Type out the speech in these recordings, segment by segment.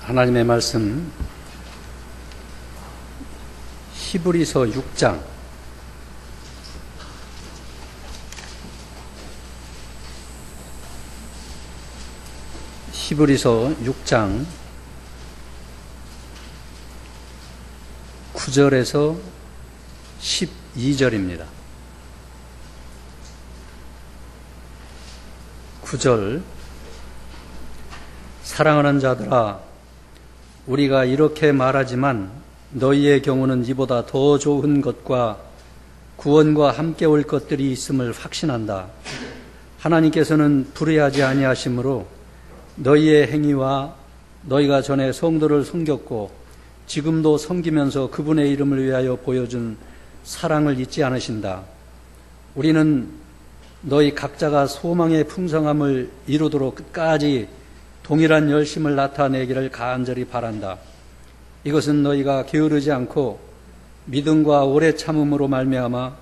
하나님의 말씀 히브리서 6장 히브리서 6장 9절에서 12절입니다. 9절 사랑하는 자들아 우리가 이렇게 말하지만 너희의 경우는 이보다 더 좋은 것과 구원과 함께 올 것들이 있음을 확신한다. 하나님께서는 불의하지 아니하시므로 너희의 행위와 너희가 전에 성도를 섬겼고 지금도 섬기면서 그분의 이름을 위하여 보여준 사랑을 잊지 않으신다. 우리는 너희 각자가 소망의 풍성함을 이루도록 끝까지 동일한 열심을 나타내기를 간절히 바란다. 이것은 너희가 게으르지 않고 믿음과 오래 참음으로 말미암아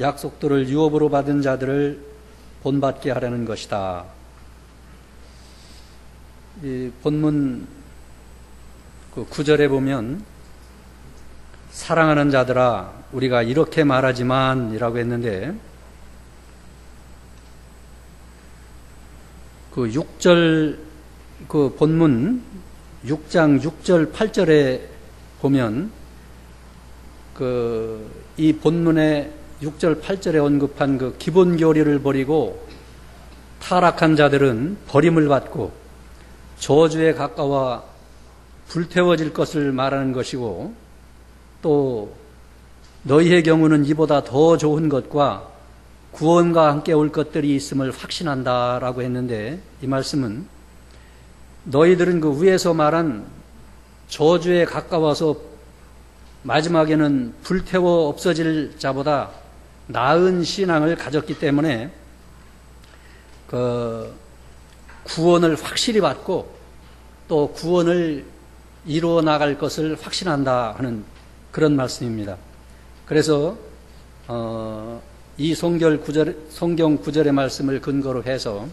약속들을 유업으로 받은 자들을 본받게 하려는 것이다. 이 본문 9절에 보면 사랑하는 자들아 우리가 이렇게 말하지만 이라고 했는데 그 6절 그 본문 6장 6절 8절에 보면 이 본문의 6절 8절에 언급한 그 기본 교리를 버리고 타락한 자들은 버림을 받고 저주에 가까워 불태워질 것을 말하는 것이고 또 너희의 경우는 이보다 더 좋은 것과 구원과 함께 올 것들이 있음을 확신한다라고 했는데 이 말씀은 너희들은 그 위에서 말한 저주에 가까워서 마지막에는 불태워 없어질 자보다 나은 신앙을 가졌기 때문에 그 구원을 확실히 받고 또 구원을 이루어 나갈 것을 확신한다 하는 그런 말씀입니다. 그래서 이 성경 9절의 말씀을 근거로 해서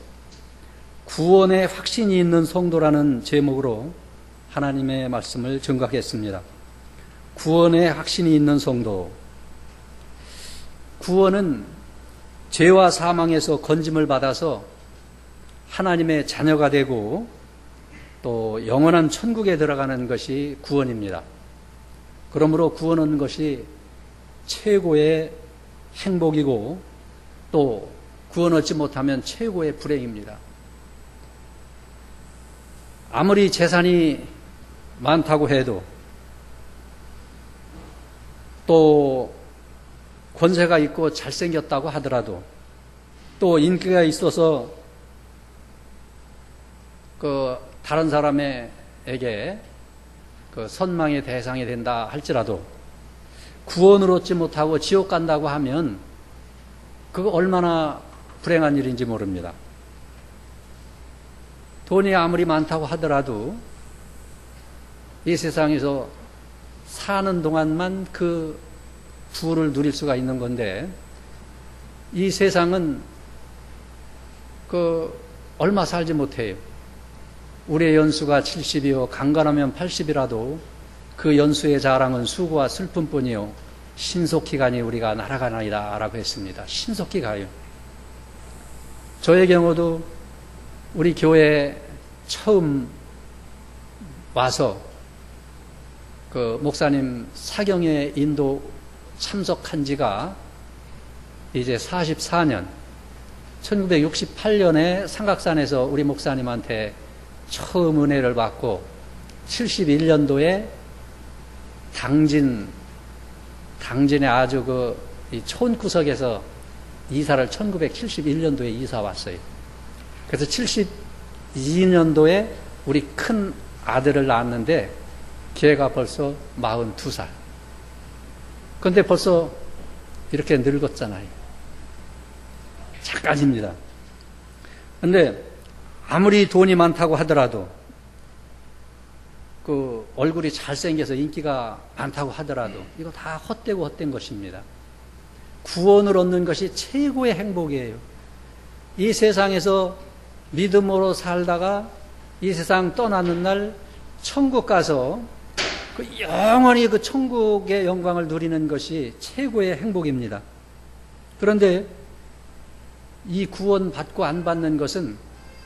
구원의 확신이 있는 성도라는 제목으로 하나님의 말씀을 증거하겠습니다. 구원의 확신이 있는 성도. 구원은 죄와 사망에서 건짐을 받아서 하나님의 자녀가 되고 또 영원한 천국에 들어가는 것이 구원입니다. 그러므로 구원은 것이 최고의 행복이고 또 구원 얻지 못하면 최고의 불행입니다. 아무리 재산이 많다고 해도 또 권세가 있고 잘생겼다고 하더라도 또 인기가 있어서 다른 사람에게 선망의 대상이 된다 할지라도 구원을 얻지 못하고 지옥 간다고 하면 그거 얼마나 불행한 일인지 모릅니다. 돈이 아무리 많다고 하더라도 이 세상에서 사는 동안만 그 부를 누릴 수가 있는 건데 이 세상은 얼마 살지 못해요. 우리의 연수가 70이요 강건하면 80이라도 그 연수의 자랑은 수고와 슬픔뿐이요 신속히 가니 우리가 날아가나이다 라고 했습니다. 신속히 가요. 저의 경우도 우리 교회에 처음 와서 목사님 사경에 인도 참석한 지가 이제 44년 1968년에 삼각산에서 우리 목사님한테 처음 은혜를 받고 71년도에 당진의 아주 이 촌구석에서 이사를 1971년도에 이사 왔어요. 그래서 72년도에 우리 큰 아들을 낳았는데 걔가 벌써 42살. 그런데 벌써 이렇게 늙었잖아요. 잠깐입니다. 그런데 아무리 돈이 많다고 하더라도 얼굴이 잘생겨서 인기가 많다고 하더라도 이거 다 헛된 것입니다. 구원을 얻는 것이 최고의 행복이에요. 이 세상에서 믿음으로 살다가 이 세상 떠나는 날 천국 가서 영원히 그 천국의 영광을 누리는 것이 최고의 행복입니다. 그런데 이 구원 받고 안 받는 것은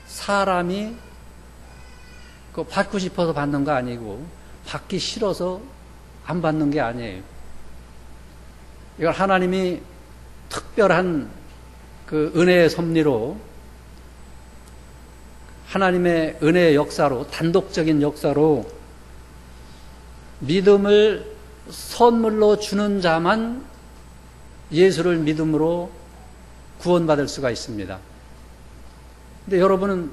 사람이 받고 싶어서 받는 거 아니고 받기 싫어서 안 받는 게 아니에요. 이걸 하나님이 특별한 그 은혜의 섭리로, 하나님의 은혜의 역사로, 단독적인 역사로 믿음을 선물로 주는 자만 예수를 믿음으로 구원받을 수가 있습니다. 근데 여러분은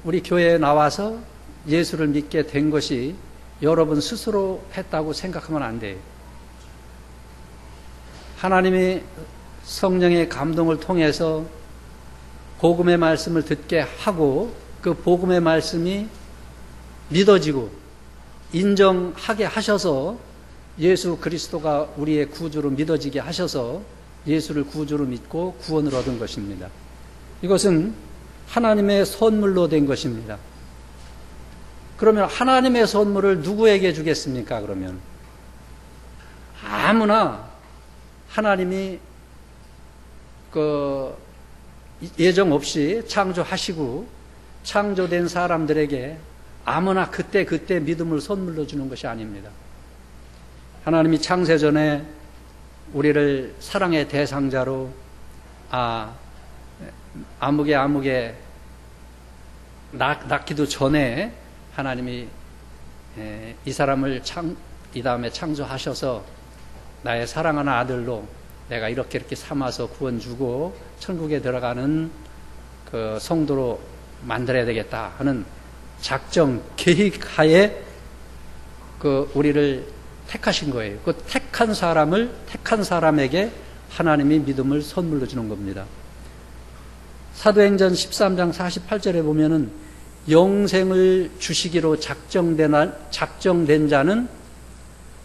우리 교회에 나와서 예수를 믿게 된 것이 여러분 스스로 했다고 생각하면 안 돼요. 하나님이 성령의 감동을 통해서 복음의 말씀을 듣게 하고 그 복음의 말씀이 믿어지고 인정하게 하셔서 예수 그리스도가 우리의 구주로 믿어지게 하셔서 예수를 구주로 믿고 구원을 얻은 것입니다. 이것은 하나님의 선물로 된 것입니다. 그러면 하나님의 선물을 누구에게 주겠습니까? 그러면 아무나 하나님이 예정 없이 창조하시고 창조된 사람들에게 아무나 그때 믿음을 선물로 주는 것이 아닙니다. 하나님이 창세전에 우리를 사랑의 대상자로 아무개 낳기도 전에 하나님이 이 사람을 이 다음에 창조하셔서 나의 사랑하는 아들로 내가 이렇게 삼아서 구원 주고 천국에 들어가는 그 성도로 만들어야 되겠다 하는 작정 계획하에 우리를 택하신 거예요. 그 택한 사람에게 하나님이 믿음을 선물로 주는 겁니다. 사도행전 13장 48절에 보면은 영생을 주시기로 작정된 자는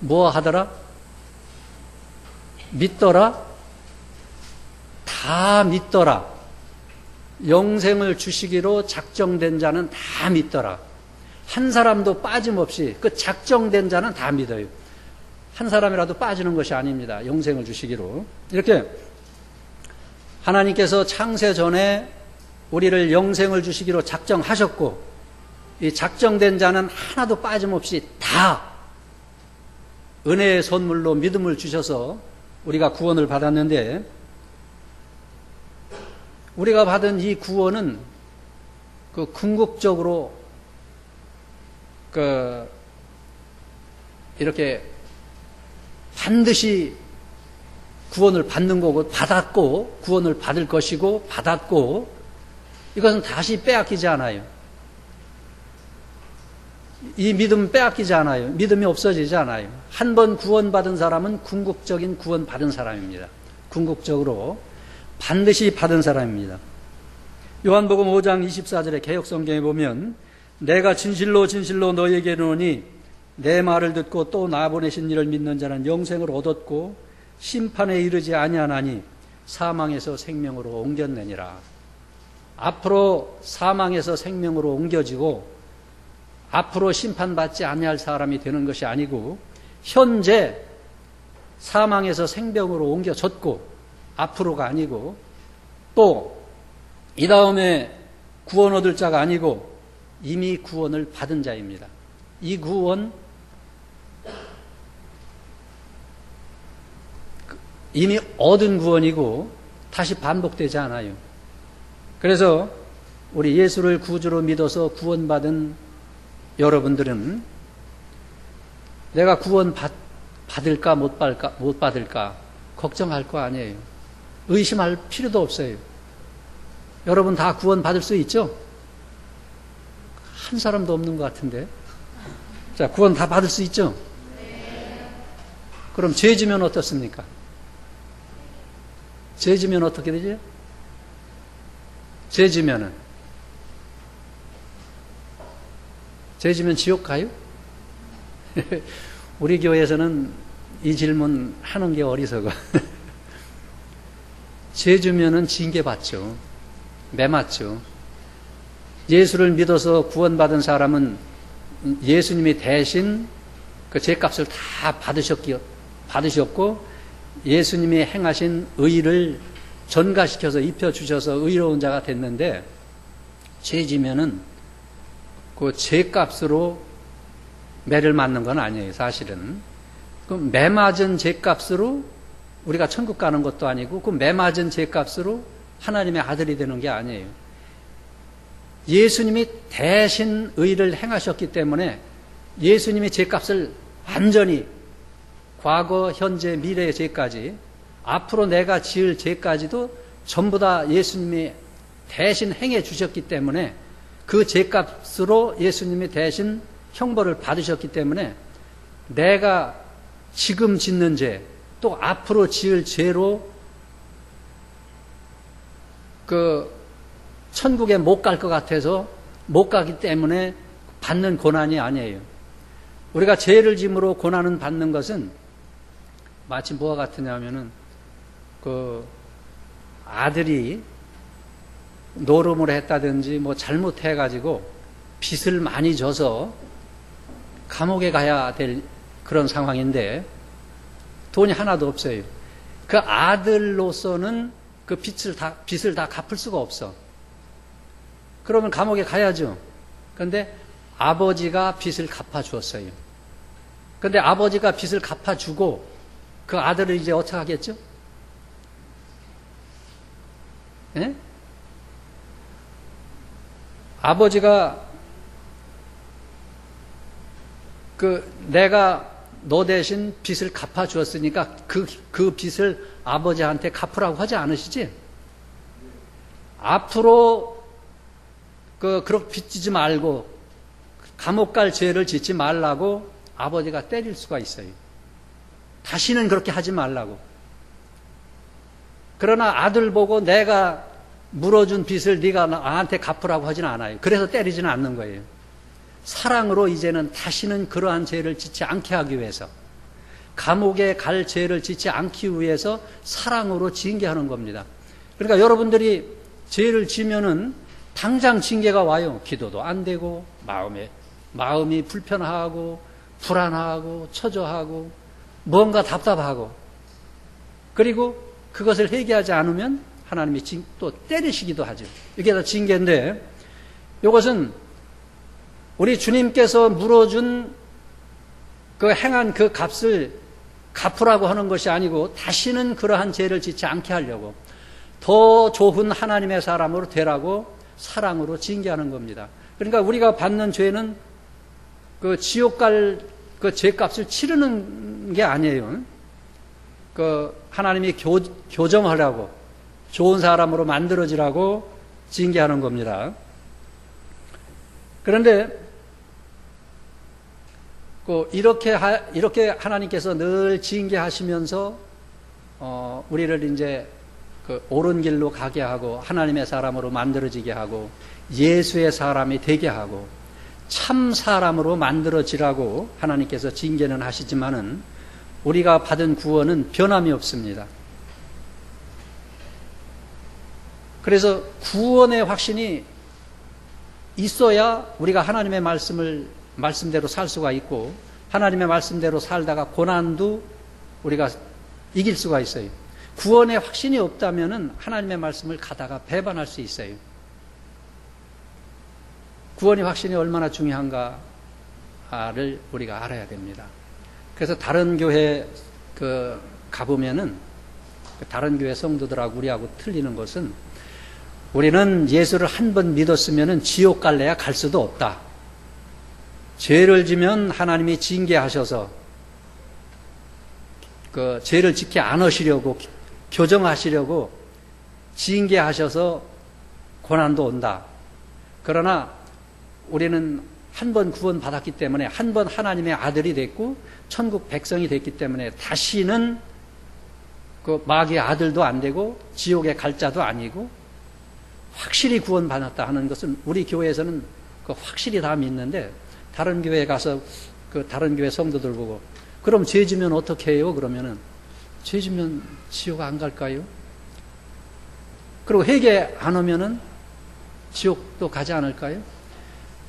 뭐 하더라? 믿더라? 다 믿더라. 영생을 주시기로 작정된 자는 다 믿더라. 한 사람도 빠짐없이 그 작정된 자는 다 믿어요. 한 사람이라도 빠지는 것이 아닙니다. 영생을 주시기로. 이렇게 하나님께서 창세 전에 우리를 영생을 주시기로 작정하셨고 이 작정된 자는 하나도 빠짐없이 다 은혜의 선물로 믿음을 주셔서 우리가 구원을 받았는데, 우리가 받은 이 구원은 궁극적으로 이렇게 반드시 구원을 받는 거고 받았고 구원을 받을 것이고 받았고 이것은 다시 빼앗기지 않아요. 이 믿음은 빼앗기지 않아요. 믿음이 없어지지 않아요. 한 번 구원받은 사람은 궁극적인 구원받은 사람입니다. 궁극적으로 반드시 받은 사람입니다. 요한복음 5장 24절에 개역성경에 보면 내가 진실로 너희에게 이르노니 내 말을 듣고 또 나 보내신 이를 믿는 자는 영생을 얻었고 심판에 이르지 아니하나니 사망에서 생명으로 옮겼느니라. 앞으로 사망에서 생명으로 옮겨지고 앞으로 심판받지 아니할 사람이 되는 것이 아니고 현재 사망에서 생명으로 옮겨졌고 앞으로가 아니고 또 이 다음에 구원 얻을 자가 아니고 이미 구원을 받은 자입니다. 이 구원 이미 얻은 구원이고 다시 반복되지 않아요. 그래서 우리 예수를 구주로 믿어서 구원받은 여러분들은 내가 구원 받을까 못 받을까 걱정할 거 아니에요. 의심할 필요도 없어요. 여러분 다 구원 받을 수 있죠? 한 사람도 없는 것 같은데. 자, 구원 다 받을 수 있죠? 그럼 죄 지면 어떻습니까? 죄 지면 어떻게 되죠? 죄 지면 지옥 가요? 우리 교회에서는 이 질문 하는 게 어리석어. 죄 지면은 징계 받죠. 매맞죠. 예수를 믿어서 구원받은 사람은 예수님이 대신 그 죄값을 다 받으셨고 예수님이 행하신 의를 전가시켜서 입혀주셔서 의로운 자가 됐는데, 죄지면은 그 죄값으로 매를 맞는 건 아니에요. 사실은 그 매 맞은 죄값으로 우리가 천국 가는 것도 아니고, 그 매 맞은 죄값으로 하나님의 아들이 되는 게 아니에요. 예수님이 대신 의를 행하셨기 때문에 예수님이 죄값을 완전히, 과거, 현재, 미래의 죄까지, 앞으로 내가 지을 죄까지도 전부 다 예수님이 대신 행해 주셨기 때문에, 그 죄값으로 예수님이 대신 형벌을 받으셨기 때문에 내가 지금 짓는 죄, 또 앞으로 지을 죄로 그 천국에 못 갈 것 같아서 못 가기 때문에 받는 고난이 아니에요. 우리가 죄를 짐으로 고난을 받는 것은 마치 뭐와 같으냐면은 그 아들이 노름을 했다든지 뭐 잘못해가지고 빚을 많이 져서 감옥에 가야 될 그런 상황인데 돈이 하나도 없어요. 그 아들로서는 그 빚을 다 갚을 수가 없어. 그러면 감옥에 가야죠. 그런데 아버지가 빚을 갚아주었어요. 그런데 아버지가 빚을 갚아주고 그 아들을 이제 어떻게 하겠죠? 예? 아버지가 내가 너 대신 빚을 갚아주었으니까 그 빚을 아버지한테 갚으라고 하지 않으시지? 앞으로 그렇게 빚지지 말고 감옥 갈 죄를 짓지 말라고 아버지가 때릴 수가 있어요. 다시는 그렇게 하지 말라고. 그러나 아들 보고 내가 물어준 빚을 네가 나한테 갚으라고 하지는 않아요. 그래서 때리지는 않는 거예요. 사랑으로 이제는 다시는 그러한 죄를 짓지 않게 하기 위해서, 감옥에 갈 죄를 짓지 않기 위해서 사랑으로 징계하는 겁니다. 그러니까 여러분들이 죄를 지면은 당장 징계가 와요. 기도도 안 되고 마음이 불편하고 불안하고 처져하고 뭔가 답답하고, 그리고 그것을 회개하지 않으면 하나님이 또 때리시기도 하죠. 이게 다 징계인데, 이것은 우리 주님께서 물어준 그 행한 그 값을 갚으라고 하는 것이 아니고 다시는 그러한 죄를 짓지 않게 하려고, 더 좋은 하나님의 사람으로 되라고 사랑으로 징계하는 겁니다. 그러니까 우리가 받는 죄는 그 지옥 갈 그 죄값을 치르는 게 아니에요. 그 하나님이 교정하라고, 좋은 사람으로 만들어지라고 징계하는 겁니다. 그런데 이렇게 하나님께서 늘 징계하시면서 우리를 이제 그 옳은 길로 가게 하고 하나님의 사람으로 만들어지게 하고 예수의 사람이 되게 하고 참 사람으로 만들어지라고 하나님께서 징계는 하시지만은 우리가 받은 구원은 변함이 없습니다. 그래서 구원의 확신이 있어야 우리가 하나님의 말씀대로 살 수가 있고, 하나님의 말씀대로 살다가 고난도 우리가 이길 수가 있어요. 구원의 확신이 없다면은 하나님의 말씀을 가다가 배반할 수 있어요. 구원의 확신이 얼마나 중요한가를 우리가 알아야 됩니다. 그래서 다른 교회 가보면은 다른 교회 성도들하고 우리하고 틀리는 것은, 우리는 예수를 한 번 믿었으면은 지옥 갈래야 갈 수도 없다. 죄를 지면 하나님이 징계하셔서 그 죄를 짓게 안 하시려고, 교정하시려고 징계하셔서 고난도 온다. 그러나 우리는 한 번 구원받았기 때문에, 한 번 하나님의 아들이 됐고 천국 백성이 됐기 때문에 다시는 그 마귀의 아들도 안 되고 지옥에 갈 자도 아니고 확실히 구원받았다 하는 것은 우리 교회에서는 그 확실히 다 믿는데, 다른 교회에 가서 그 다른 교회 성도들 보고 그럼 죄 지면 어떻게 해요? 그러면은 죄 지면 지옥 안 갈까요? 그리고 회개 안 하면은 지옥도 가지 않을까요?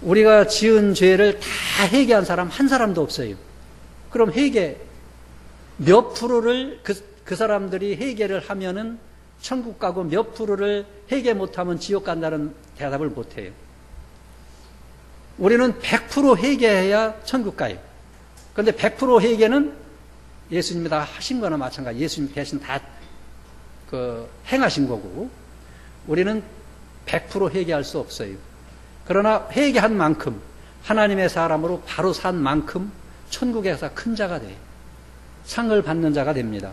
우리가 지은 죄를 다 회개한 사람 한 사람도 없어요. 그럼 회개 몇 프로를 그 사람들이 회개를 하면은 천국 가고 몇 프로를 회개 못하면 지옥 간다는 대답을 못해요. 우리는 100% 회개해야 천국 가요. 그런데 100% 회개는 예수님이 다 하신 거나 마찬가지. 예수님 대신 다 행하신 거고, 우리는 100% 회개할 수 없어요. 그러나 회개한 만큼, 하나님의 사람으로 바로 산 만큼 천국에서 큰 자가 돼요. 상을 받는 자가 됩니다.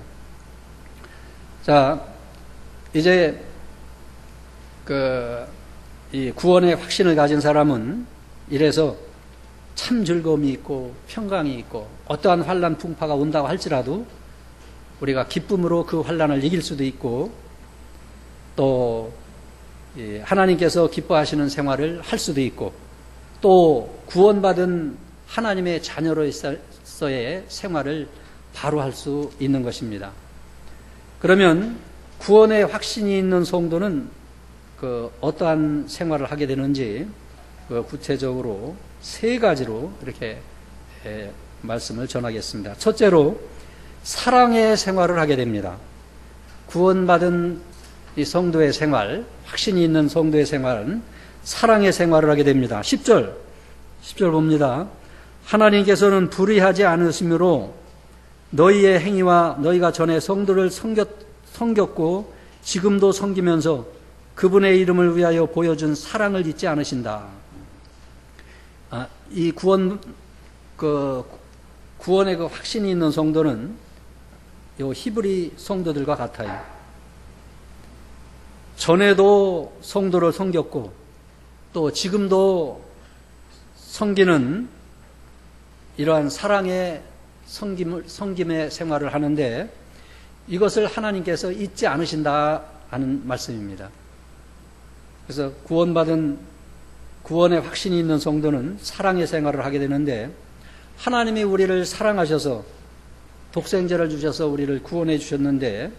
자, 이제 이 구원의 확신을 가진 사람은 이래서 참 즐거움이 있고 평강이 있고 어떠한 환난 풍파가 온다고 할지라도 우리가 기쁨으로 그 환난을 이길 수도 있고 또 하나님께서 기뻐하시는 생활을 할 수도 있고 또 구원받은 하나님의 자녀로서의 생활을 바로 할 수 있는 것입니다. 그러면 구원의 확신이 있는 성도는 어떠한 생활을 하게 되는지 구체적으로 세 가지로 이렇게 말씀을 전하겠습니다. 첫째로 사랑의 생활을 하게 됩니다. 구원받은 이 성도의 생활, 확신이 있는 성도의 생활은 사랑의 생활을 하게 됩니다. 10절 봅니다. 하나님께서는 불의하지 않으심으로 너희의 행위와 너희가 전에 성도를 섬겼고 지금도 섬기면서 그분의 이름을 위하여 보여준 사랑을 잊지 않으신다. 이 구원의 확신이 있는 성도는 요 히브리 성도들과 같아요. 전에도 성도를 섬겼고 또 지금도 섬기는 이러한 사랑의 섬김의 생활을 하는데 이것을 하나님께서 잊지 않으신다 하는 말씀입니다. 그래서 구원의 확신이 있는 성도는 사랑의 생활을 하게 되는데 하나님이 우리를 사랑하셔서 독생자를 주셔서 우리를 구원해 주셨는데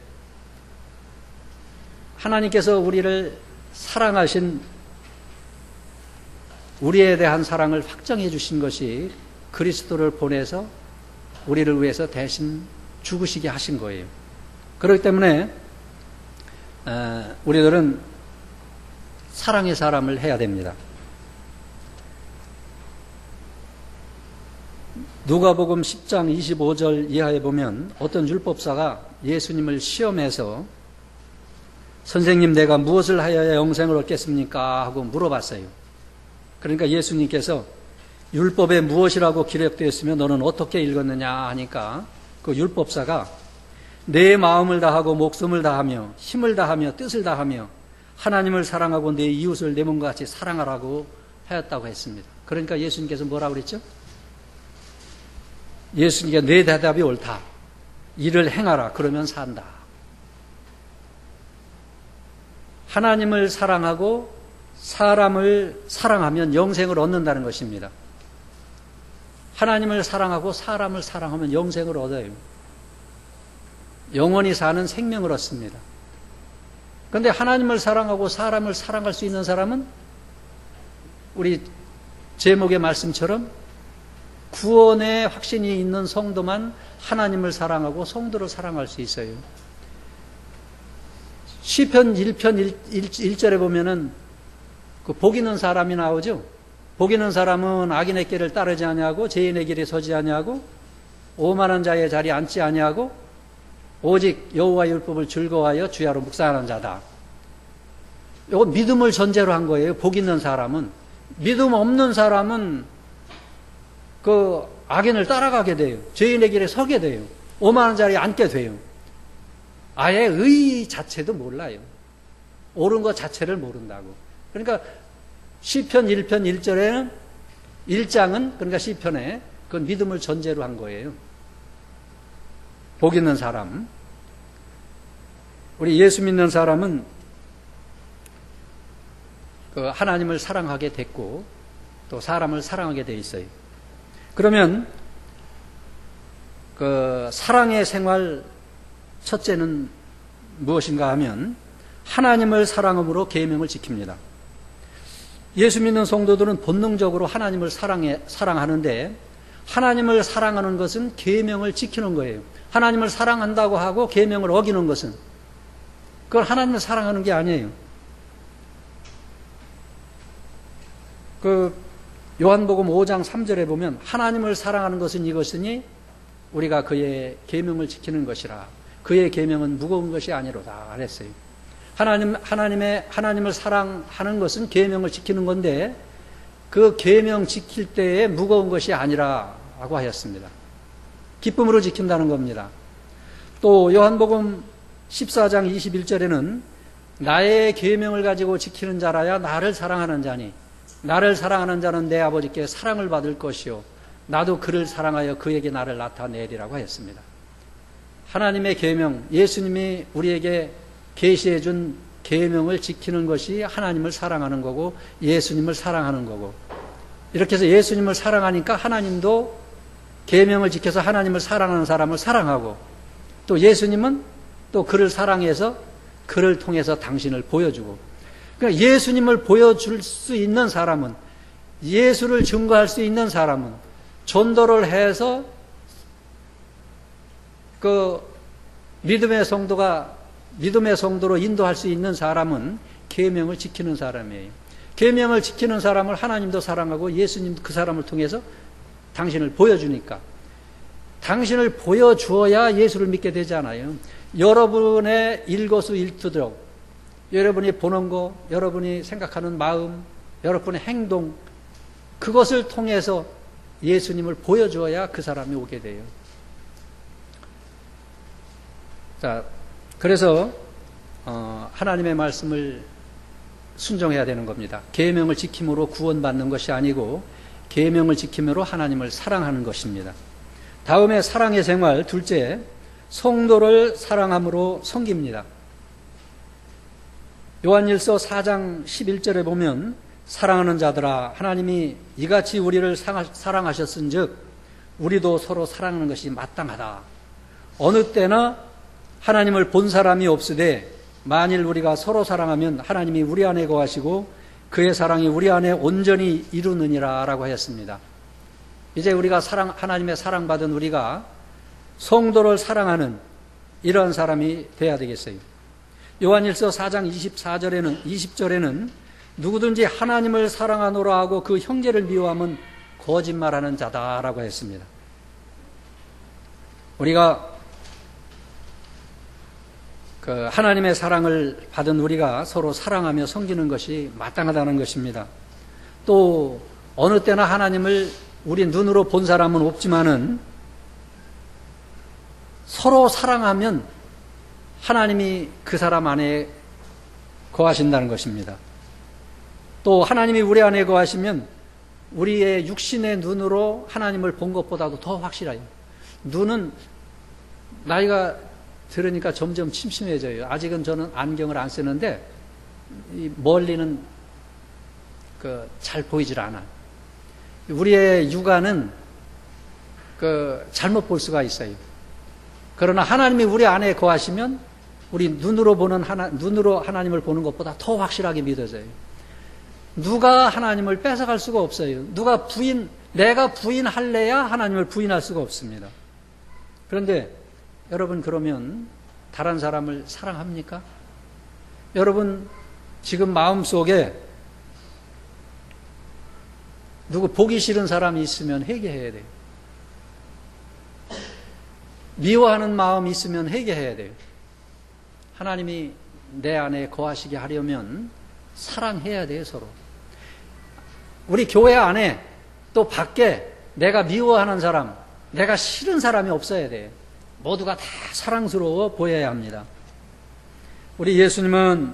하나님께서 우리를 사랑하신 우리에 대한 사랑을 확정해 주신 것이 그리스도를 보내서 우리를 위해서 대신 죽으시게 하신 거예요. 그렇기 때문에 우리들은 사랑의 사람을 해야 됩니다. 누가복음 10장 25절 이하에 보면 어떤 율법사가 예수님을 시험해서 선생님 내가 무엇을 하여야 영생을 얻겠습니까? 하고 물어봤어요. 그러니까 예수님께서 율법에 무엇이라고 기록되어 있으면 너는 어떻게 읽었느냐 하니까 그 율법사가 내 마음을 다하고 목숨을 다하며 힘을 다하며 뜻을 다하며 하나님을 사랑하고 내 이웃을 내 몸과 같이 사랑하라고 하였다고 했습니다. 그러니까 예수님께서 뭐라고 그랬죠? 예수님께 내 대답이 옳다. 이를 행하라. 그러면 산다. 하나님을 사랑하고 사람을 사랑하면 영생을 얻는다는 것입니다. 하나님을 사랑하고 사람을 사랑하면 영생을 얻어요. 영원히 사는 생명을 얻습니다. 그런데 하나님을 사랑하고 사람을 사랑할 수 있는 사람은 우리 제목의 말씀처럼 구원의 확신이 있는 성도만 하나님을 사랑하고 성도를 사랑할 수 있어요. 시편 1편 1절에 보면은 그 복 있는 사람이 나오죠. 복 있는 사람은 악인의 길을 따르지 아니하고 죄인의 길에 서지 아니하고 오만한 자의 자리에 앉지 아니하고 오직 여호와의 율법을 즐거워하여 주야로 묵상하는 자다. 이거 믿음을 전제로 한 거예요. 복 있는 사람은. 믿음 없는 사람은 그 악인을 따라가게 돼요. 죄인의 길에 서게 돼요. 오만한 자리에 앉게 돼요. 아예 의 자체도 몰라요. 옳은 것 자체를 모른다고. 그러니까 시편 1편 1절에는 1장은 그러니까 시편에 그건 믿음을 전제로 한 거예요. 복 있는 사람. 우리 예수 믿는 사람은 그 하나님을 사랑하게 됐고 또 사람을 사랑하게 돼 있어요. 그러면 그 사랑의 생활 첫째는 무엇인가 하면 하나님을 사랑함으로 계명을 지킵니다. 예수 믿는 성도들은 본능적으로 하나님을 사랑하는데 하나님을 사랑하는 것은 계명을 지키는 거예요. 하나님을 사랑한다고 하고 계명을 어기는 것은 그건 하나님을 사랑하는 게 아니에요. 요한복음 5장 3절에 보면 하나님을 사랑하는 것은 이것이니 우리가 그의 계명을 지키는 것이라. 그의 계명은 무거운 것이 아니로다 그랬어요. 하나님을 사랑하는 것은 계명을 지키는 건데 그 계명 지킬 때에 무거운 것이 아니라고 하였습니다. 기쁨으로 지킨다는 겁니다. 또 요한복음 14장 21절에는 나의 계명을 가지고 지키는 자라야 나를 사랑하는 자니 나를 사랑하는 자는 내 아버지께 사랑을 받을 것이요 나도 그를 사랑하여 그에게 나를 나타내리라고 하였습니다. 하나님의 계명, 예수님이 우리에게 계시해 준 계명을 지키는 것이 하나님을 사랑하는 거고 예수님을 사랑하는 거고 이렇게 해서 예수님을 사랑하니까 하나님도 계명을 지켜서 하나님을 사랑하는 사람을 사랑하고 또 예수님은 또 그를 사랑해서 그를 통해서 당신을 보여주고 그러니까 예수님을 보여줄 수 있는 사람은 예수를 증거할 수 있는 사람은 전도를 해서 그 믿음의 성도로 인도할 수 있는 사람은 계명을 지키는 사람이에요. 계명을 지키는 사람을 하나님도 사랑하고 예수님도 그 사람을 통해서 당신을 보여주니까 당신을 보여주어야 예수를 믿게 되잖아요. 여러분의 일거수일투족 여러분이 보는 거, 여러분이 생각하는 마음, 여러분의 행동 그것을 통해서 예수님을 보여주어야 그 사람이 오게 돼요. 자, 그래서 하나님의 말씀을 순종해야 되는 겁니다. 계명을 지킴으로 구원받는 것이 아니고 계명을 지킴으로 하나님을 사랑하는 것입니다. 다음에 사랑의 생활 둘째, 성도를 사랑함으로 섬깁니다. 요한일서 4장 11절에 보면 사랑하는 자들아 하나님이 이같이 우리를 사랑하셨은즉 우리도 서로 사랑하는 것이 마땅하다. 어느 때나 하나님을 본 사람이 없으되 만일 우리가 서로 사랑하면 하나님이 우리 안에 거하시고 그의 사랑이 우리 안에 온전히 이루느니라 라고 하였습니다. 이제 우리가 하나님의 사랑받은 우리가 성도를 사랑하는 이런 사람이 돼야 되겠어요. 요한일서 4장 20절에는 누구든지 하나님을 사랑하노라 하고 그 형제를 미워하면 거짓말하는 자다라고 했습니다. 우리가 하나님의 사랑을 받은 우리가 서로 사랑하며 섬기는 것이 마땅하다는 것입니다. 또 어느 때나 하나님을 우리 눈으로 본 사람은 없지만은 서로 사랑하면 하나님이 그 사람 안에 거하신다는 것입니다. 또 하나님이 우리 안에 거하시면 우리의 육신의 눈으로 하나님을 본 것보다도 더 확실해요. 눈은 나이가 들으니까 점점 침침해져요. 아직은 저는 안경을 안 쓰는데 멀리는 잘 보이질 않아요. 우리의 육안은 잘못 볼 수가 있어요. 그러나 하나님이 우리 안에 거하시면 우리 눈으로 하나님을 보는 것보다 더 확실하게 믿어져요. 누가 하나님을 뺏어갈 수가 없어요. 내가 부인할래야 하나님을 부인할 수가 없습니다. 그런데 여러분 그러면 다른 사람을 사랑합니까? 여러분 지금 마음속에 누구 보기 싫은 사람이 있으면 회개해야 돼요. 미워하는 마음이 있으면 회개해야 돼요. 하나님이 내 안에 거하시게 하려면 사랑해야 돼요, 서로. 우리 교회 안에 또 밖에 내가 미워하는 사람, 내가 싫은 사람이 없어야 돼요. 모두가 다 사랑스러워 보여야 합니다. 우리 예수님은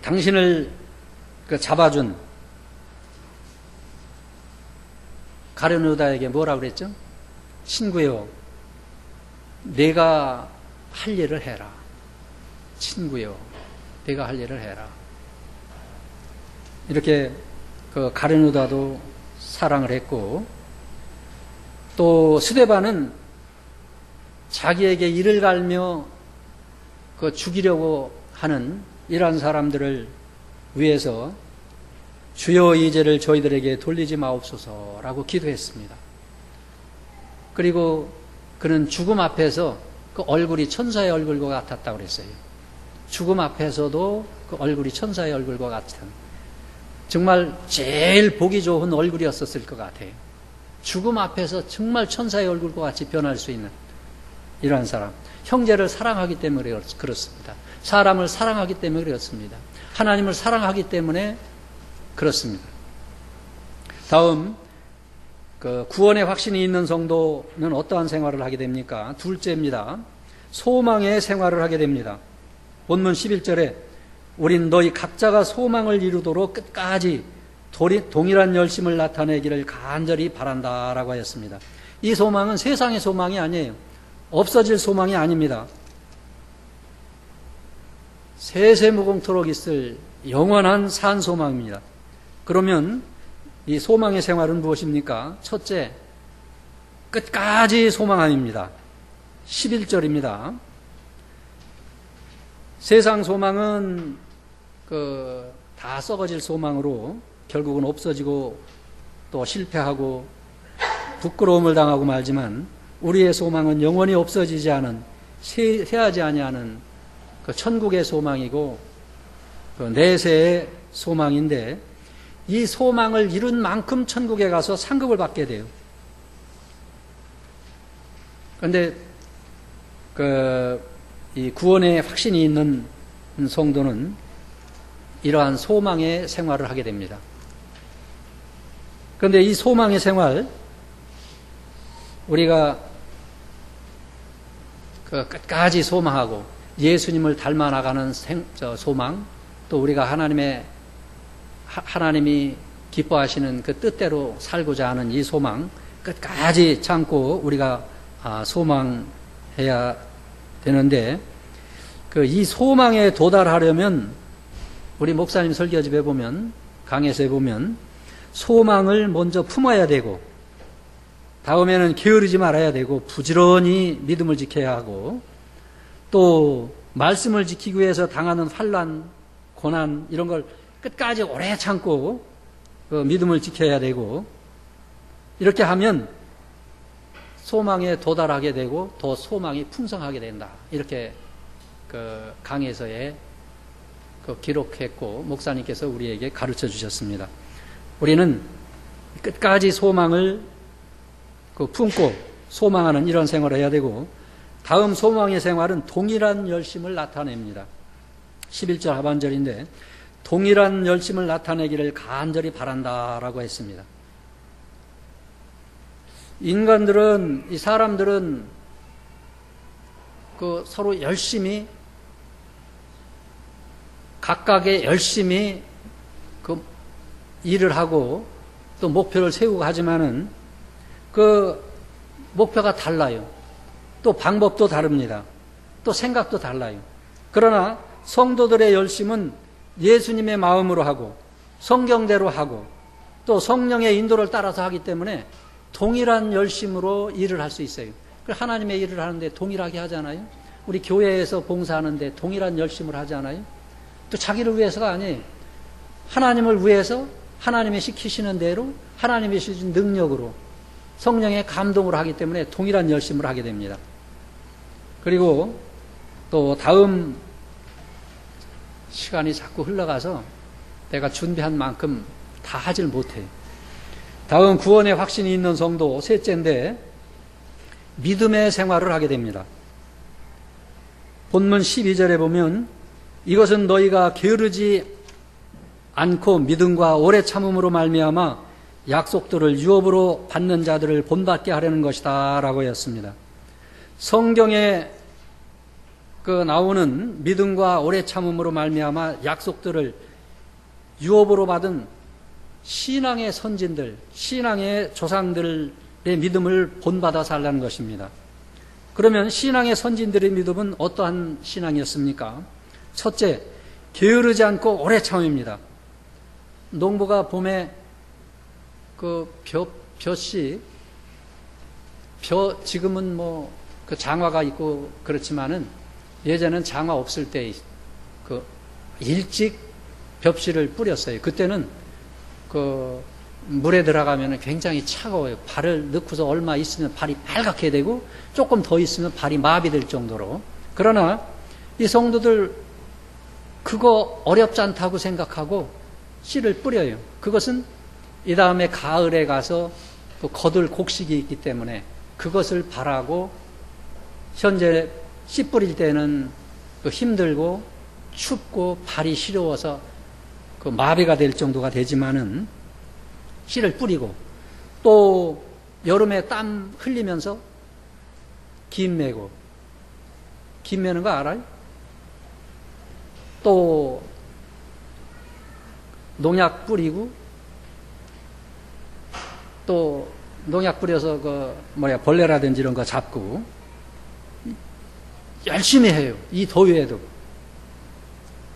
당신을 잡아준 가룟 유다에게 뭐라 그랬죠? 친구요, 내가 할 일을 해라. 친구요, 내가 할 일을 해라. 이렇게 가룟 유다도 사랑을 했고, 또 스데반은 자기에게 이를 갈며 죽이려고 하는 이러한 사람들을 위해서 주여 이 죄를 저희들에게 돌리지 마옵소서라고 기도했습니다. 그리고 그는 죽음 앞에서 그 얼굴이 천사의 얼굴과 같았다고 그랬어요. 죽음 앞에서도 그 얼굴이 천사의 얼굴과 같은, 정말 제일 보기 좋은 얼굴이었을 것 같아요. 죽음 앞에서 정말 천사의 얼굴과 같이 변할 수 있는 이러한 사람. 형제를 사랑하기 때문에 그렇습니다. 사람을 사랑하기 때문에 그렇습니다. 하나님을 사랑하기 때문에 그렇습니다. 다음, 그 구원의 확신이 있는 성도는 어떠한 생활을 하게 됩니까? 둘째입니다. 소망의 생활을 하게 됩니다. 본문 11절에 우린 너희 각자가 소망을 이루도록 끝까지 동일한 열심을 나타내기를 간절히 바란다라고 하였습니다. 이 소망은 세상의 소망이 아니에요. 없어질 소망이 아닙니다. 세세무공토록 있을 영원한 산 소망입니다. 그러면 이 소망의 생활은 무엇입니까? 첫째, 끝까지 소망함입니다. 11절입니다. 세상 소망은 다 썩어질 소망으로 결국은 없어지고 또 실패하고 부끄러움을 당하고 말지만, 우리의 소망은 영원히 없어지지 않은, 쇠하지 아니하는 그 천국의 소망이고 그 내세의 소망인데, 이 소망을 이룬 만큼 천국에 가서 상급을 받게 돼요. 그런데 이 구원의 확신이 있는 성도는 이러한 소망의 생활을 하게 됩니다. 그런데 이 소망의 생활, 우리가 끝까지 소망하고 예수님을 닮아 나가는 소망, 또 우리가 하나님이 기뻐하시는 그 뜻대로 살고자 하는 이 소망, 끝까지 참고 우리가 소망해야 되는데, 이 소망에 도달하려면 우리 목사님 설교집에 보면, 강해서에 보면 소망을 먼저 품어야 되고, 다음에는 게으르지 말아야 되고, 부지런히 믿음을 지켜야 하고, 또 말씀을 지키기 위해서 당하는 환난, 고난 이런 걸 끝까지 오래 참고 믿음을 지켜야 되고, 이렇게 하면 소망에 도달하게 되고 더 소망이 풍성하게 된다. 이렇게 강해서에 기록했고 목사님께서 우리에게 가르쳐 주셨습니다. 우리는 끝까지 소망을 품고 소망하는 이런 생활을 해야 되고, 다음 소망의 생활은 동일한 열심을 나타냅니다. 11절 하반절인데 동일한 열심을 나타내기를 간절히 바란다라고 했습니다. 인간들은, 이 사람들은 서로 열심히, 각각의 열심히 일을 하고 또 목표를 세우고 하지만은 목표가 달라요. 또 방법도 다릅니다. 또 생각도 달라요. 그러나 성도들의 열심은 예수님의 마음으로 하고 성경대로 하고 또 성령의 인도를 따라서 하기 때문에 동일한 열심으로 일을 할 수 있어요. 하나님의 일을 하는데 동일하게 하잖아요. 우리 교회에서 봉사하는데 동일한 열심을 하지 않아요? 또 자기를 위해서가 아니에요. 하나님을 위해서 하나님이 시키시는 대로 하나님이 주신 능력으로 성령의 감동으로 하기 때문에 동일한 열심을 하게 됩니다. 그리고 또 다음 시간이 자꾸 흘러가서 내가 준비한 만큼 다 하질 못해요. 다음 구원의 확신이 있는 성도, 셋째인데 믿음의 생활을 하게 됩니다. 본문 12절에 보면 이것은 너희가 게으르지 않고 믿음과 오래 참음으로 말미암아 약속들을 유업으로 받는 자들을 본받게 하려는 것이다 라고 했습니다. 성경에 나오는 믿음과 오래 참음으로 말미암아 약속들을 유업으로 받은 신앙의 선진들, 신앙의 조상들의 믿음을 본받아 살라는 것입니다. 그러면 신앙의 선진들의 믿음은 어떠한 신앙이었습니까? 첫째, 게으르지 않고 오래 참음입니다. 농부가 봄에 지금은 장화가 있고 그렇지만은 예전에는 장화 없을 때 일찍 벽실을 뿌렸어요. 그때는 그 물에 들어가면 굉장히 차가워요. 발을 넣고서 얼마 있으면 발이 빨갛게 되고 조금 더 있으면 발이 마비될 정도로. 그러나 이 성도들 그거 어렵지 않다고 생각하고 씨를 뿌려요. 그것은 이 다음에 가을에 가서 또 거둘 곡식이 있기 때문에 그것을 바라고, 현재 씨 뿌릴 때는 힘들고 춥고 발이 시려워서 그 마비가 될 정도가 되지만은 씨를 뿌리고, 또 여름에 땀 흘리면서 김 매고, 김 매는 거 알아요? 또 농약 뿌리고, 또 농약 뿌려서 벌레라든지 이런 거 잡고 열심히 해요. 이 더위에도.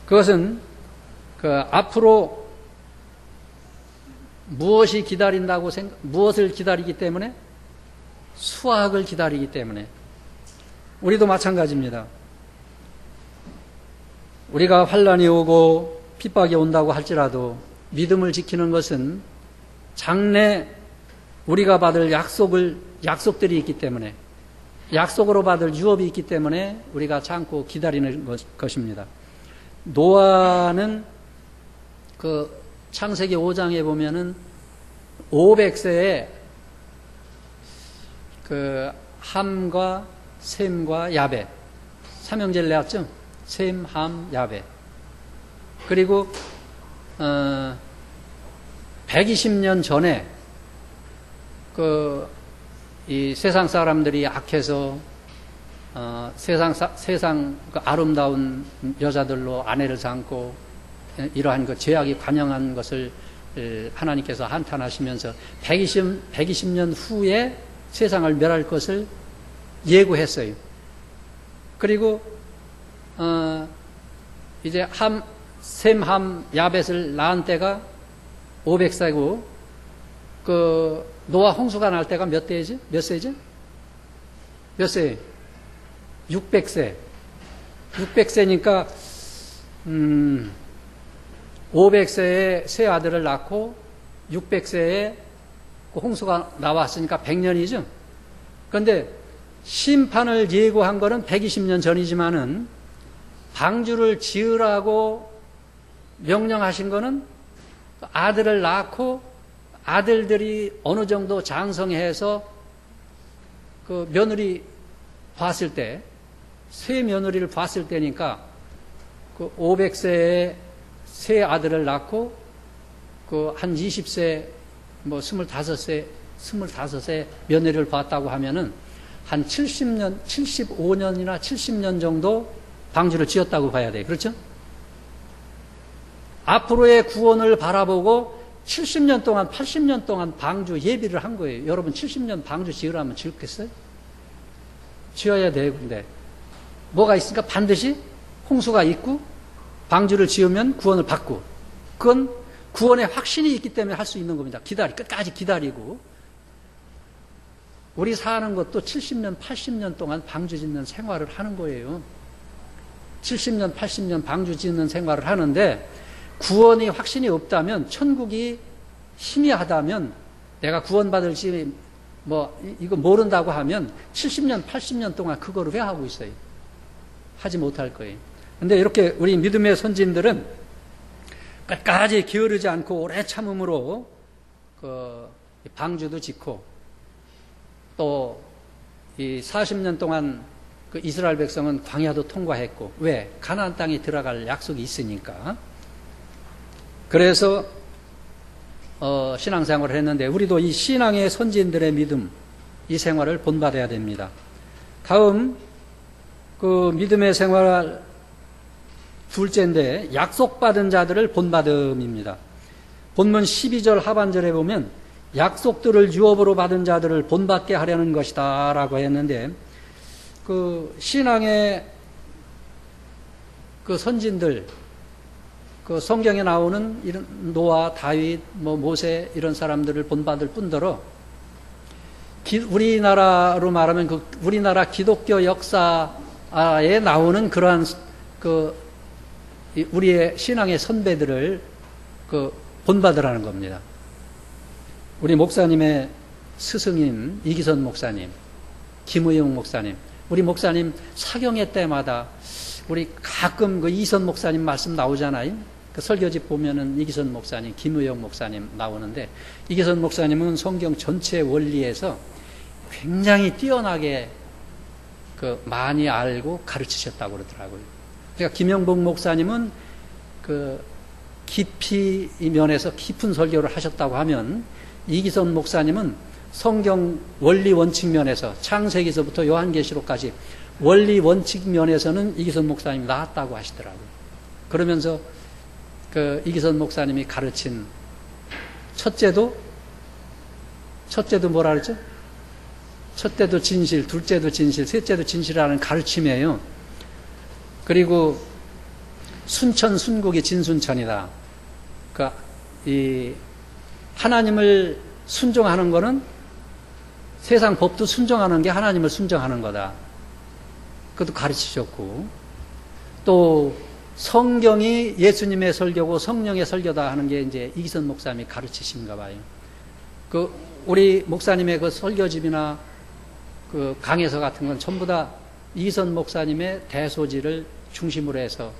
그것은 앞으로 무엇을 기다리기 때문에? 수확을 기다리기 때문에. 우리도 마찬가지입니다. 우리가 환난이 오고 핍박이 온다고 할지라도 믿음을 지키는 것은 장래 우리가 받을 약속들이 있기 때문에, 약속으로 받을 유업이 있기 때문에 우리가 참고 기다리는 것입니다. 노아는 그 창세기 5장에 보면은 500세에 그 함과 셈과 야벳, 삼형제를 낳았죠. 셈, 함, 야벳. 그리고 120년 전에 이 세상 사람들이 약해서 세상 그 아름다운 여자들로 아내를 삼고 이러한 그 죄악이 관영한 것을 하나님께서 한탄하시면서 120년 후에 세상을 멸할 것을 예고했어요. 그리고 이제 셈, 함, 야벳을 낳은 때가 500세고 그 노아 홍수가 날 때가 몇 세지? 몇 세? 600세. 600세니까 500세에 세 아들을 낳고 600세에 그 홍수가 나왔으니까 100년이죠. 그런데 심판을 예고한 거는 120년 전이지만은 방주를 지으라고 명령하신 거는 아들을 낳고 아들들이 어느 정도 장성해서 그 며느리 봤을 때, 세 며느리를 봤을 때니까 그 500세에 세 아들을 낳고 그 한 20세, 25세 며느리를 봤다고 하면은 한 70년, 75년이나 70년 정도 방주를 지었다고 봐야 돼요. 그렇죠? 앞으로의 구원을 바라보고 70년 동안, 80년 동안 방주 예비를 한 거예요. 여러분 70년 방주 지으라면 지었겠어요? 지어야 돼요. 근데 뭐가 있으니까 반드시 홍수가 있고 방주를 지으면 구원을 받고, 그건 구원의 확신이 있기 때문에 할 수 있는 겁니다. 끝까지 기다리고. 우리 사는 것도 70년, 80년 동안 방주 짓는 생활을 하는 거예요. 70년, 80년 방주 짓는 생활을 하는데 구원의 확신이 없다면, 천국이 희미하다면, 내가 구원받을지 이거 모른다고 하면 70년, 80년 동안 그거를 왜 하고 있어요? 하지 못할 거예요. 근데 이렇게 우리 믿음의 선진들은 끝까지 게으르지 않고 오래 참음으로 그 방주도 짓고, 또 이 40년 동안 그 이스라엘 백성은 광야도 통과했고, 왜? 가나안 땅에 들어갈 약속이 있으니까. 그래서 신앙생활을 했는데, 우리도 이 신앙의 선진들의 믿음, 이 생활을 본받아야 됩니다. 다음 그 믿음의 생활 둘째인데, 약속받은 자들을 본받음입니다. 본문 12절 하반절에 보면 약속들을 유업으로 받은 자들을 본받게 하려는 것이다 라고 했는데, 그 신앙의 그 선진들, 그 성경에 나오는 이런 노아, 다윗, 모세 이런 사람들을 본받을 뿐더러 우리나라로 말하면 그 우리나라 기독교 역사에 나오는 그러한 그 우리의 신앙의 선배들을 본받으라는 겁니다. 우리 목사님의 스승님 이기선 목사님, 김의용 목사님, 우리 목사님 사경회 때마다 우리 가끔 그 이선 목사님 말씀 나오잖아요. 그 설교집 보면은 이기선 목사님, 김의용 목사님 나오는데, 이기선 목사님은 성경 전체 원리에서 굉장히 뛰어나게 많이 알고 가르치셨다고 그러더라고요. 그러니까 김영복 목사님은 깊이 면에서 깊은 설교를 하셨다고 하면, 이기선 목사님은 성경 원리 원칙 면에서 창세기서부터 요한계시록까지 원리 원칙 면에서는 이기선 목사님이 나았다고 하시더라고요. 그러면서 이기선 목사님이 가르친 첫째도 뭐라 그랬죠? 첫째도 진실, 둘째도 진실, 셋째도 진실이라는 가르침이에요. 그리고 순천 순국이 진순천이다. 그러니까 이 하나님을 순종하는 거는 세상 법도 순종하는 게 하나님을 순종하는 거다. 그것도 가르치셨고, 또 성경이 예수님의 설교고 성령의 설교다 하는 게 이제 이기선 목사님이 가르치신가 봐요. 우리 목사님의 설교집이나 강해서 같은 건 전부 다 이기선 목사님의 대소지를 중심으로 해서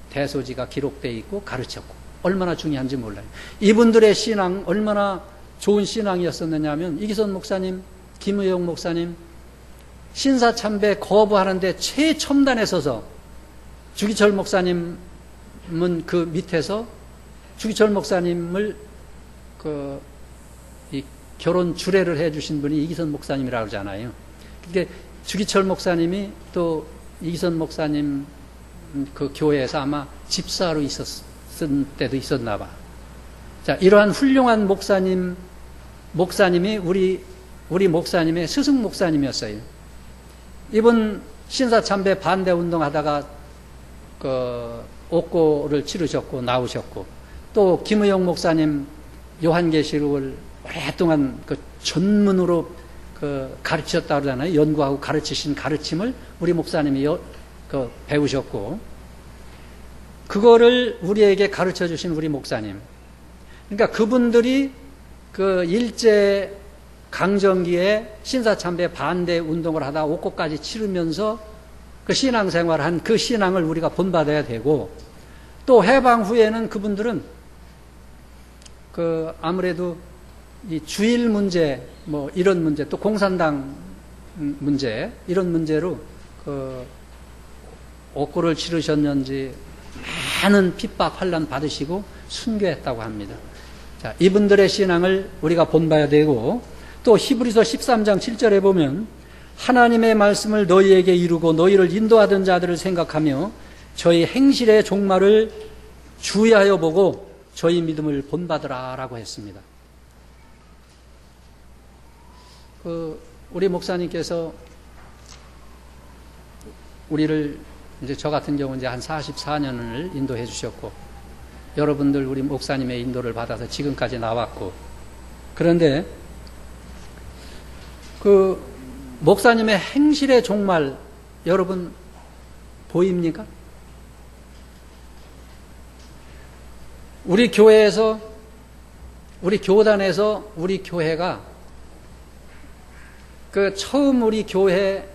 대소지가 기록되어 있고 가르쳤고, 얼마나 중요한지 몰라요. 이분들의 신앙 얼마나 좋은 신앙이었었느냐 하면, 이기선 목사님, 김의용 목사님 신사참배 거부하는데 최첨단에 서서 주기철 목사님은 그 밑에서 주기철 목사님을 이 결혼 주례를 해주신 분이 이기선 목사님이라고 하잖아요. 그러니까 주기철 목사님이 또 이기선 목사님 교회에서 아마 집사로 있었을 때도 있었나 봐. 자, 이러한 훌륭한 목사님이 우리 목사님의 스승 목사님이었어요. 이분 신사참배 반대 운동하다가 옥고를 치르셨고 나오셨고, 또 김의용 목사님 요한계시록을 오랫동안 전문으로 가르치셨다고 그러잖아요. 연구하고 가르치신 가르침을 우리 목사님이 배우셨고, 그거를 우리에게 가르쳐 주신 우리 목사님. 그러니까 그분들이 일제 강점기에 신사참배 반대 운동을 하다 옥고까지 치르면서 신앙생활을 한 그 신앙을 우리가 본받아야 되고, 또 해방 후에는 그분들은 아무래도 이 주일 문제, 뭐 이런 문제, 또 공산당 문제, 이런 문제로 옥고를 치르셨는지 많은 핍박 환난 받으시고 순교했다고 합니다. 자, 이분들의 신앙을 우리가 본봐야 되고, 또 히브리서 13장 7절에 보면, 하나님의 말씀을 너희에게 이루고 너희를 인도하던 자들을 생각하며 저희 행실의 종말을 주의하여 보고 저희 믿음을 본받으라 라고 했습니다. 우리 목사님께서 우리를 이제 저 같은 경우 이제 한 44년을 인도해 주셨고, 여러분들 우리 목사님의 인도를 받아서 지금까지 나왔고, 그런데 목사님의 행실의 종말 여러분 보입니까? 우리 교회에서, 우리 교단에서 우리 교회가 처음 우리 교회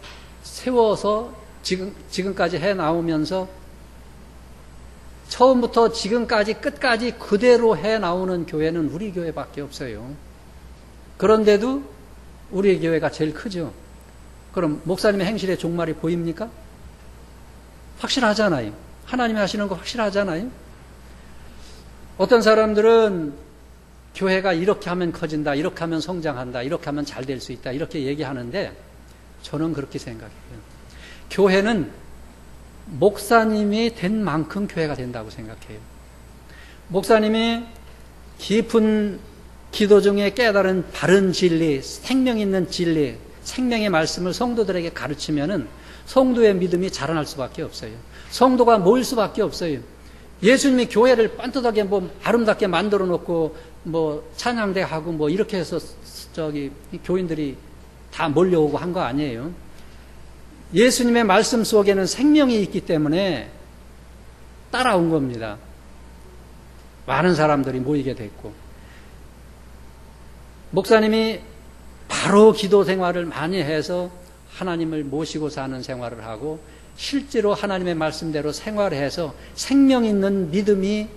세워서 지금까지 해 나오면서 처음부터 지금까지 끝까지 그대로 해 나오는 교회는 우리 교회밖에 없어요. 그런데도 우리 교회가 제일 크죠. 그럼 목사님의 행실의 종말이 보입니까? 확실하잖아요. 하나님이 하시는 거 확실하잖아요. 어떤 사람들은 교회가 이렇게 하면 커진다, 이렇게 하면 성장한다, 이렇게 하면 잘 될 수 있다, 이렇게 얘기하는데 저는 그렇게 생각해요. 교회는 목사님이 된 만큼 교회가 된다고 생각해요. 목사님이 깊은 기도 중에 깨달은 바른 진리, 생명 있는 진리, 생명의 말씀을 성도들에게 가르치면은 성도의 믿음이 자라날 수밖에 없어요. 성도가 모일 수밖에 없어요. 예수님이 교회를 반듯하게 아름답게 만들어 놓고 찬양대 하고 이렇게 해서 교인들이 다 몰려오고 한 거 아니에요. 예수님의 말씀 속에는 생명이 있기 때문에 따라온 겁니다. 많은 사람들이 모이게 됐고, 목사님이 바로 기도 생활을 많이 해서 하나님을 모시고 사는 생활을 하고, 실제로 하나님의 말씀대로 생활해서 생명 있는 믿음이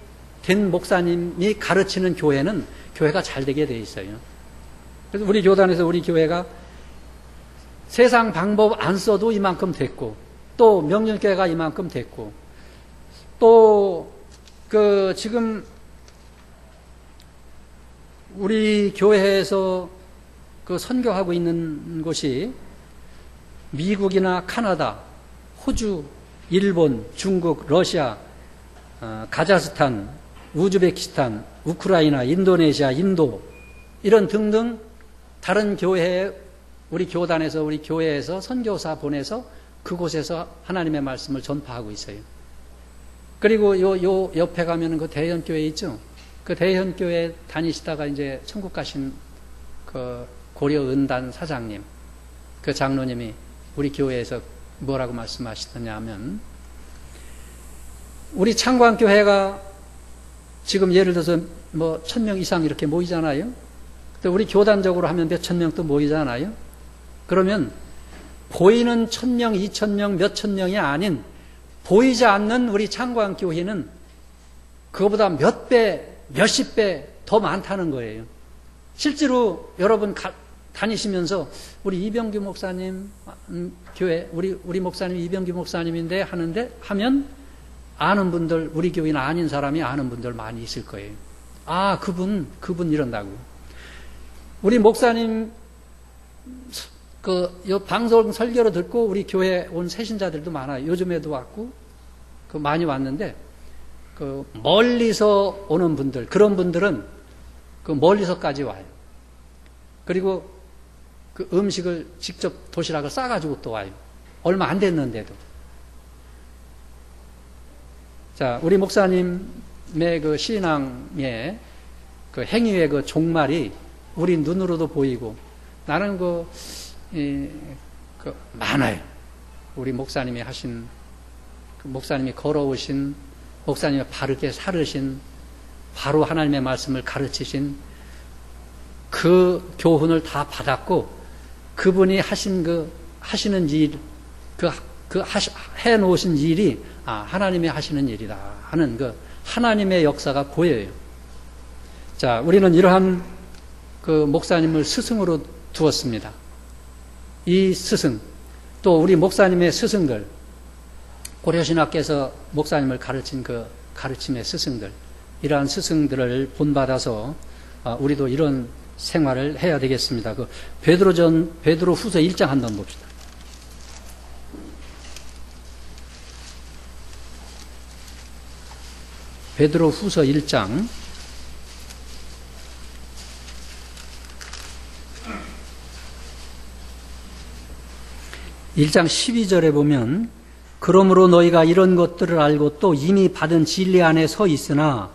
된 목사님이 가르치는 교회는 교회가 잘 되게 돼 있어요. 그래서 우리 교단에서 우리 교회가 세상 방법 안 써도 이만큼 됐고, 또 명륜교회가 이만큼 됐고, 또 지금 우리 교회에서 선교하고 있는 곳이 미국이나 카나다, 호주, 일본, 중국, 러시아, 카자흐스탄, 우즈베키스탄, 우크라이나, 인도네시아, 인도 이런 등등 다른 교회에 우리 교단에서 우리 교회에서 선교사 보내서 그곳에서 하나님의 말씀을 전파하고 있어요. 그리고 요 옆에 가면은 그 대현교회 있죠? 그 대현교회 다니시다가 이제 천국 가신 그 고려은단 사장님, 그 장로님이 우리 교회에서 뭐라고 말씀하시느냐 하면, 우리 창광교회가 지금 예를 들어서 뭐 1000명 이상 이렇게 모이잖아요. 또 우리 교단적으로 하면 몇천 명 또 모이잖아요. 그러면 보이는 1000명, 2000명, 몇천 명이 아닌 보이지 않는 우리 창광교회는 그거보다 몇 배, 몇십 배 더 많다는 거예요. 실제로 여러분 다니시면서 우리 이병규 목사님 교회, 우리 목사님 이병규 목사님인데 하면 아는 분들, 우리 교인 아닌 사람이 아는 분들 많이 있을 거예요. 아, 그분 이런다고. 우리 목사님 요 방송 설교로 듣고 우리 교회 온 새신자들도 많아요. 요즘에도 왔고 많이 왔는데, 멀리서 오는 분들, 그런 분들은 멀리서까지 와요. 그리고 그 음식을 직접 도시락을 싸가지고 또 와요. 얼마 안 됐는데도. 자, 우리 목사님의 그 신앙의 그 행위의 그 종말이 우리 눈으로도 보이고, 나는 많아요. 우리 목사님이 하신, 목사님이 걸어오신, 목사님이 바르게 살으신, 바로 하나님의 말씀을 가르치신 그 교훈을 다 받았고, 그분이 하시는 일, 해놓으신 일이, 하나님이 하시는 일이다 하는 하나님의 역사가 보여요. 자, 우리는 이러한 목사님을 스승으로 두었습니다. 이 스승, 또 우리 목사님의 스승들, 고려신학교에서 목사님을 가르친 가르침의 스승들, 이러한 스승들을 본받아서 우리도 이런 생활을 해야 되겠습니다. 베드로 후서 1장 한번 봅시다. 베드로 후서 1장 12절에 보면, 그러므로 너희가 이런 것들을 알고 또 이미 받은 진리 안에 서 있으나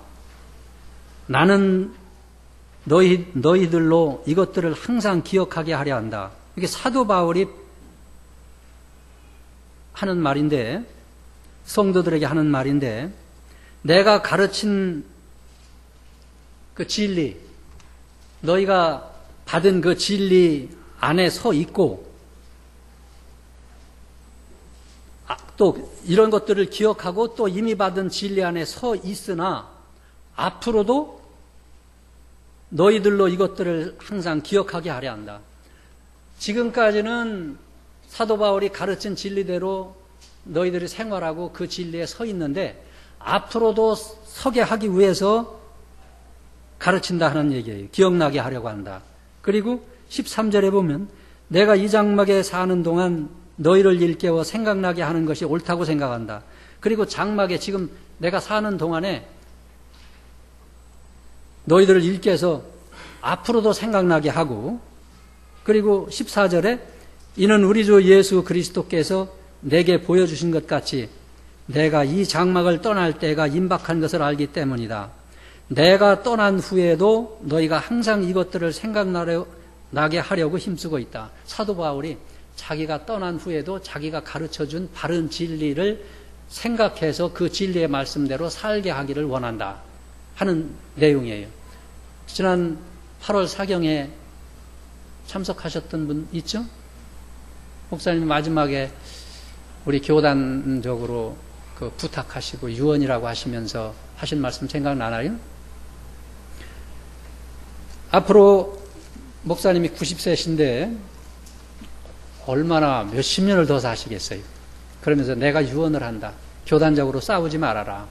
나는 너희들로 이것들을 항상 기억하게 하려 한다. 이게 사도 바울이 하는 말인데, 성도들에게 하는 말인데, 내가 가르친 그 진리, 너희가 받은 그 진리 안에 서 있고, 또 이런 것들을 기억하고 또 이미 받은 진리 안에 서 있으나 앞으로도 너희들로 이것들을 항상 기억하게 하려 한다. 지금까지는 사도 바울이 가르친 진리대로 너희들이 생활하고 그 진리에 서 있는데, 앞으로도 서게 하기 위해서 가르친다 하는 얘기예요. 기억나게 하려고 한다. 그리고 13절에 보면, 내가 이 장막에 사는 동안 너희를 일깨워 생각나게 하는 것이 옳다고 생각한다. 그리고 장막에 지금 내가 사는 동안에 너희들을 일깨워서 앞으로도 생각나게 하고, 그리고 14절에 이는 우리 주 예수 그리스도께서 내게 보여주신 것 같이 내가 이 장막을 떠날 때가 임박한 것을 알기 때문이다. 내가 떠난 후에도 너희가 항상 이것들을 생각나게 하려고 힘쓰고 있다. 사도 바울이 자기가 떠난 후에도 자기가 가르쳐준 바른 진리를 생각해서 그 진리의 말씀대로 살게 하기를 원한다 하는 내용이에요. 지난 8월 사경에 참석하셨던 분 있죠? 목사님 마지막에 우리 교단적으로 그 부탁하시고 유언이라고 하시면서 하신 말씀 생각나나요? 앞으로 목사님이 90세신데 얼마나 몇십 년을 더 사시겠어요. 그러면서 내가 유언을 한다. 교단적으로 싸우지 말아라.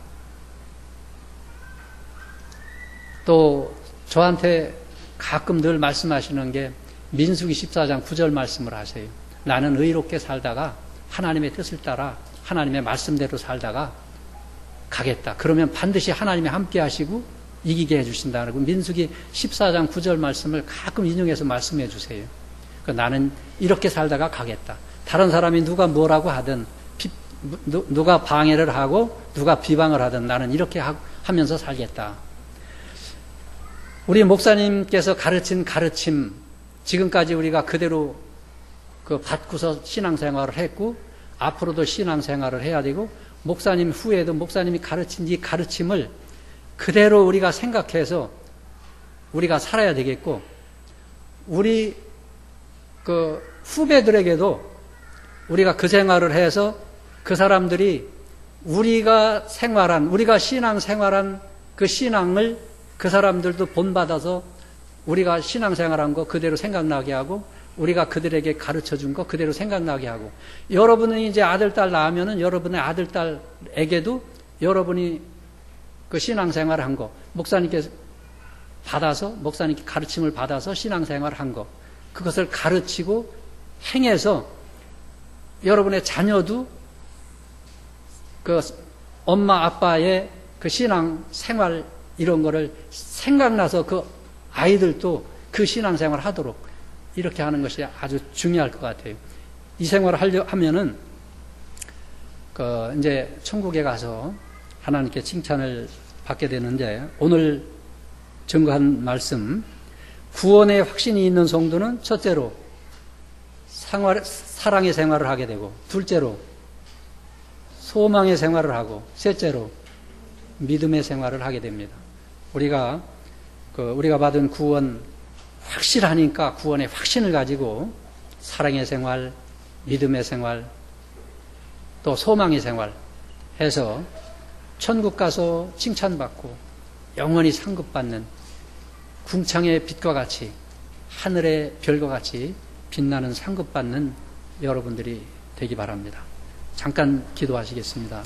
또 저한테 가끔 늘 말씀하시는 게 민수기 14장 9절 말씀을 하세요. 나는 의롭게 살다가 하나님의 뜻을 따라 하나님의 말씀대로 살다가 가겠다. 그러면 반드시 하나님이 함께 하시고 이기게 해주신다. 그리고 민수기 14장 9절 말씀을 가끔 인용해서 말씀해 주세요. 나는 이렇게 살다가 가겠다. 다른 사람이 누가 뭐라고 하든 누가 방해를 하고 누가 비방을 하든 나는 이렇게 하면서 살겠다. 우리 목사님께서 가르친 가르침 지금까지 우리가 그대로 받고서 신앙생활을 했고 앞으로도 신앙생활을 해야 되고 목사님 후에도 목사님이 가르친 이 가르침을 그대로 우리가 생각해서 우리가 살아야 되겠고 우리 후배들에게도 우리가 그 생활을 해서 그 사람들이 우리가 신앙생활한 그 신앙을 그 사람들도 본받아서 우리가 신앙생활한 거 그대로 생각나게 하고 우리가 그들에게 가르쳐 준 거 그대로 생각나게 하고 여러분이 이제 아들, 딸 낳으면은 여러분의 아들, 딸에게도 여러분이 그 신앙생활을 한 거 목사님께 가르침을 받아서 신앙생활을 한 거 그것을 가르치고 행해서 여러분의 자녀도 그 엄마, 아빠의 그 신앙생활 이런 거를 생각나서 그 아이들도 그 신앙생활을 하도록 이렇게 하는 것이 아주 중요할 것 같아요. 이 생활을 하면은 이제 천국에 가서 하나님께 칭찬을 받게 되는데 오늘 증거한 말씀 구원의 확신이 있는 성도는 첫째로 사랑의 생활을 하게 되고 둘째로 소망의 생활을 하고 셋째로 믿음의 생활을 하게 됩니다. 우리가 받은 구원 확실하니까 구원의 확신을 가지고 사랑의 생활, 믿음의 생활, 또 소망의 생활 해서 천국 가서 칭찬받고 영원히 상급받는 궁창의 빛과 같이 하늘의 별과 같이 빛나는 상급받는 여러분들이 되기 바랍니다. 잠깐 기도하시겠습니다.